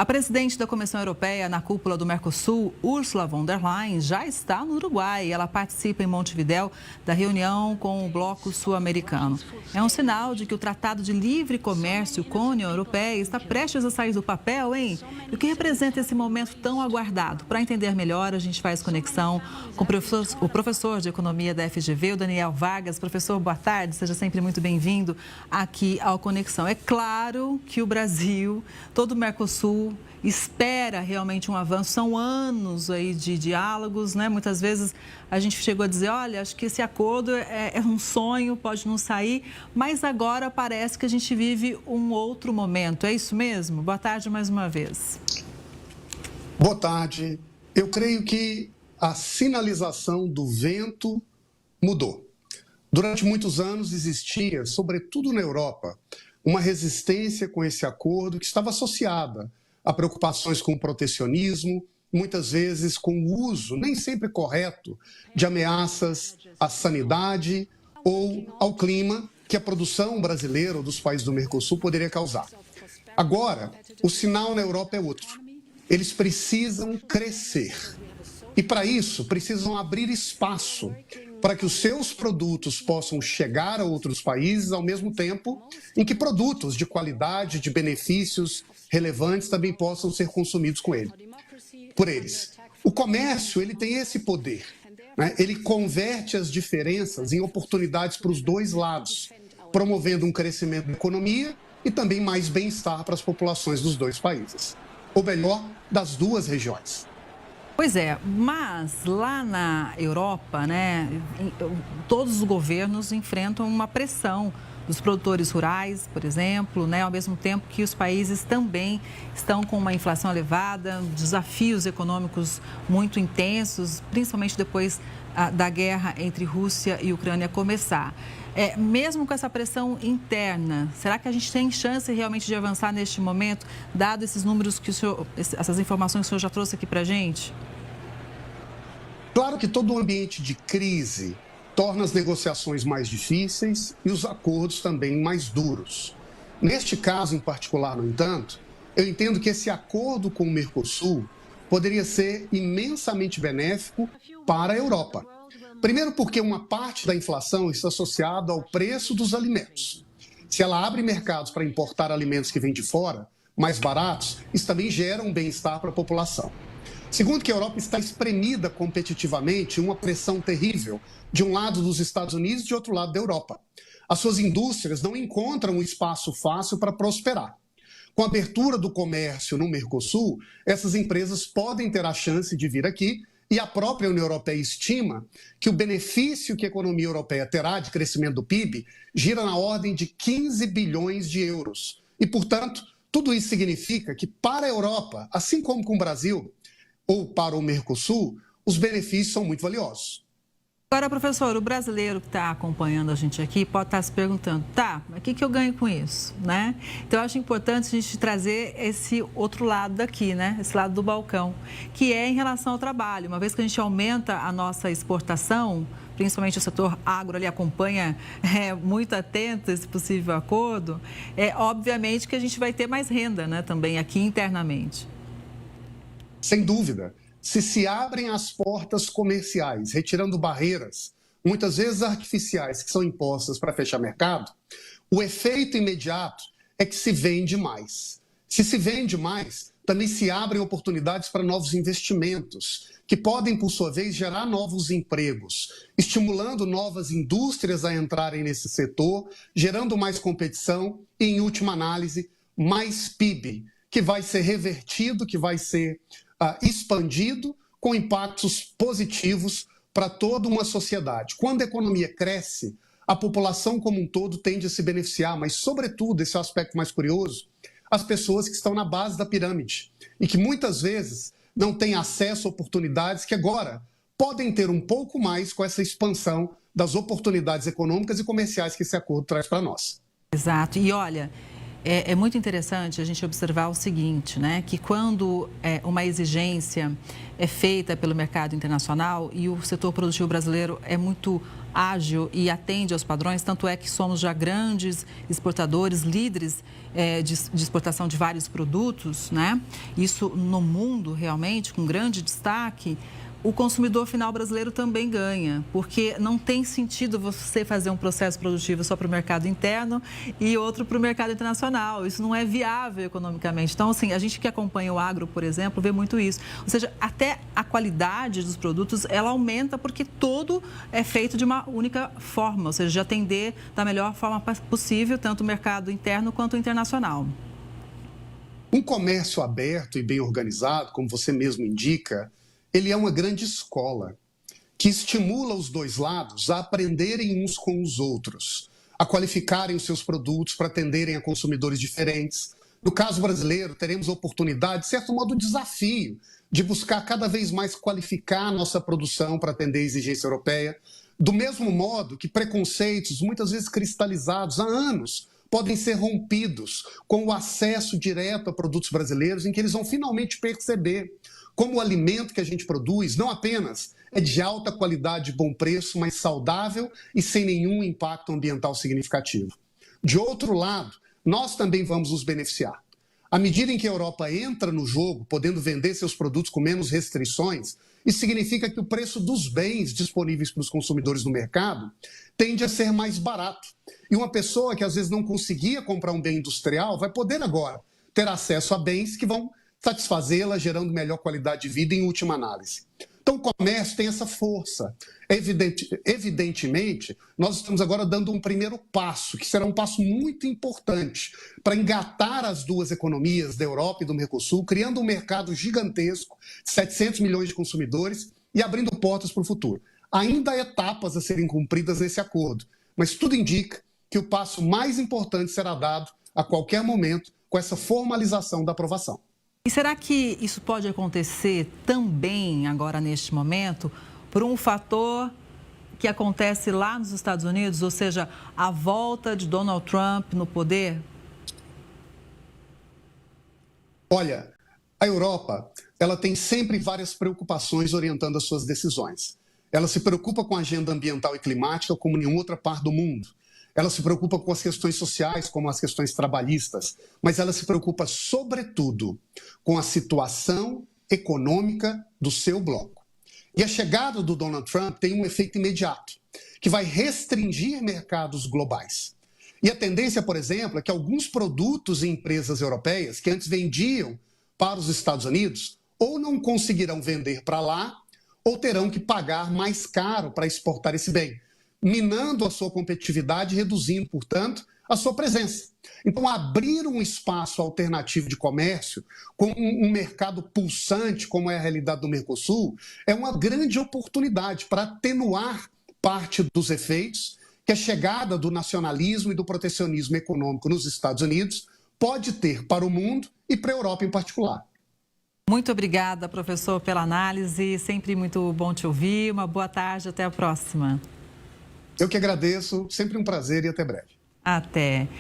A presidente da Comissão Europeia na cúpula do Mercosul, Ursula von der Leyen, já está no Uruguai. Ela participa em Montevidéu da reunião com o bloco sul-americano. É um sinal de que o Tratado de Livre Comércio com a União Europeia está prestes a sair do papel, hein? E o que representa esse momento tão aguardado? Para entender melhor, a gente faz conexão com o professor de Economia da FGV, o Daniel Vargas. Professor, boa tarde, seja sempre muito bem-vindo aqui ao Conexão. É claro que o Brasil, todo o Mercosul, espera realmente um avanço. São anos aí de diálogos, né? Muitas vezes a gente chegou a dizer, olha, acho que esse acordo é um sonho, pode não sair, mas agora parece que a gente vive um outro momento. É isso mesmo? Boa tarde mais uma vez. Boa tarde. Eu creio que a sinalização do vento mudou. Durante muitos anos existia, sobretudo na Europa, uma resistência com esse acordo que estava associada a preocupações com o protecionismo, muitas vezes com o uso, nem sempre correto, de ameaças à sanidade ou ao clima que a produção brasileira ou dos países do Mercosul poderia causar. Agora, o sinal na Europa é outro. Eles precisam crescer. E, para isso, precisam abrir espaço para que os seus produtos possam chegar a outros países ao mesmo tempo em que produtos de qualidade, de benefícios relevantes também possam ser consumidos por eles. O comércio, ele tem esse poder, né? Ele converte as diferenças em oportunidades para os dois lados, promovendo um crescimento da economia e também mais bem-estar para as populações dos dois países, ou melhor, das duas regiões. Pois é, mas lá na Europa, né, todos os governos enfrentam uma pressão dos produtores rurais, por exemplo, né, ao mesmo tempo que os países também estão com uma inflação elevada, desafios econômicos muito intensos, principalmente depois da guerra entre Rússia e Ucrânia começar. Mesmo com essa pressão interna, será que a gente tem chance realmente de avançar neste momento, dado esses números que o senhor, essas informações que o senhor já trouxe aqui para a gente? Claro que todo o ambiente de crise torna as negociações mais difíceis e os acordos também mais duros. Neste caso em particular, no entanto, eu entendo que esse acordo com o Mercosul poderia ser imensamente benéfico para a Europa. Primeiro porque uma parte da inflação está associada ao preço dos alimentos. Se ela abre mercados para importar alimentos que vêm de fora, mais baratos, isso também gera um bem-estar para a população. Segundo que a Europa está espremida competitivamente em uma pressão terrível, de um lado dos Estados Unidos e de outro lado da Europa. As suas indústrias não encontram um espaço fácil para prosperar. Com a abertura do comércio no Mercosul, essas empresas podem ter a chance de vir aqui e a própria União Europeia estima que o benefício que a economia europeia terá de crescimento do PIB gira na ordem de 15 bilhões de euros. E, portanto, tudo isso significa que para a Europa, assim como com o Brasil ou para o Mercosul, os benefícios são muito valiosos. Agora, professor, o brasileiro que está acompanhando a gente aqui pode estar se perguntando, tá, mas o que eu ganho com isso, né? Então, eu acho importante a gente trazer esse outro lado daqui, né? Esse lado do balcão, que é em relação ao trabalho. Uma vez que a gente aumenta a nossa exportação, principalmente o setor agro ali acompanha muito atento esse possível acordo, obviamente que a gente vai ter mais renda, né, também aqui internamente. Sem dúvida. Se abrem as portas comerciais, retirando barreiras, muitas vezes artificiais, que são impostas para fechar mercado, o efeito imediato é que se vende mais. Se vende mais, também se abrem oportunidades para novos investimentos, que podem, por sua vez, gerar novos empregos, estimulando novas indústrias a entrarem nesse setor, gerando mais competição e, em última análise, mais PIB, que vai ser revertido, que vai ser expandido com impactos positivos para toda uma sociedade. Quando a economia cresce, a população como um todo tende a se beneficiar, mas, sobretudo, esse é o aspecto mais curioso, as pessoas que estão na base da pirâmide e que muitas vezes não têm acesso a oportunidades que agora podem ter um pouco mais com essa expansão das oportunidades econômicas e comerciais que esse acordo traz para nós. Exato. E olha, É muito interessante a gente observar o seguinte, né? Que quando uma exigência é feita pelo mercado internacional e o setor produtivo brasileiro é muito ágil e atende aos padrões, tanto é que somos já grandes exportadores, líderes de exportação de vários produtos, né? Isso no mundo realmente, com grande destaque. O consumidor final brasileiro também ganha, porque não tem sentido você fazer um processo produtivo só para o mercado interno e outro para o mercado internacional. Isso não é viável economicamente. Então, assim, a gente que acompanha o agro, por exemplo, vê muito isso. Ou seja, até a qualidade dos produtos, ela aumenta porque todo é feito de uma única forma, ou seja, de atender da melhor forma possível, tanto o mercado interno quanto o internacional. Um comércio aberto e bem organizado, como você mesmo indica, ele é uma grande escola que estimula os dois lados a aprenderem uns com os outros, a qualificarem os seus produtos para atenderem a consumidores diferentes. No caso brasileiro, teremos a oportunidade, de certo modo, desafio de buscar cada vez mais qualificar a nossa produção para atender a exigência europeia, do mesmo modo que preconceitos, muitas vezes cristalizados há anos, podem ser rompidos com o acesso direto a produtos brasileiros, em que eles vão finalmente perceber como o alimento que a gente produz não apenas é de alta qualidade e bom preço, mas saudável e sem nenhum impacto ambiental significativo. De outro lado, nós também vamos nos beneficiar. À medida em que a Europa entra no jogo, podendo vender seus produtos com menos restrições, isso significa que o preço dos bens disponíveis para os consumidores no mercado tende a ser mais barato. E uma pessoa que às vezes não conseguia comprar um bem industrial vai poder agora ter acesso a bens que vão satisfazê-la, gerando melhor qualidade de vida em última análise. Então, o comércio tem essa força. Evidentemente, nós estamos agora dando um primeiro passo, que será um passo muito importante para engatar as duas economias da Europa e do Mercosul, criando um mercado gigantesco, 700 milhões de consumidores e abrindo portas para o futuro. Ainda há etapas a serem cumpridas nesse acordo, mas tudo indica que o passo mais importante será dado a qualquer momento com essa formalização da aprovação. E será que isso pode acontecer também agora neste momento por um fator que acontece lá nos Estados Unidos, ou seja, a volta de Donald Trump no poder? Olha, a Europa, ela tem sempre várias preocupações orientando as suas decisões. Ela se preocupa com a agenda ambiental e climática como nenhuma outra parte do mundo. Ela se preocupa com as questões sociais, como as questões trabalhistas, mas ela se preocupa, sobretudo, com a situação econômica do seu bloco. E a chegada do Donald Trump tem um efeito imediato, que vai restringir mercados globais. E a tendência, por exemplo, é que alguns produtos e empresas europeias que antes vendiam para os Estados Unidos ou não conseguirão vender para lá ou terão que pagar mais caro para exportar esse bem, minando a sua competitividade e reduzindo, portanto, a sua presença. Então, abrir um espaço alternativo de comércio com um mercado pulsante, como é a realidade do Mercosul, é uma grande oportunidade para atenuar parte dos efeitos que a chegada do nacionalismo e do protecionismo econômico nos Estados Unidos pode ter para o mundo e para a Europa em particular. Muito obrigada, professor, pela análise. Sempre muito bom te ouvir. Uma boa tarde, até a próxima. Eu que agradeço, sempre um prazer e até breve. Até.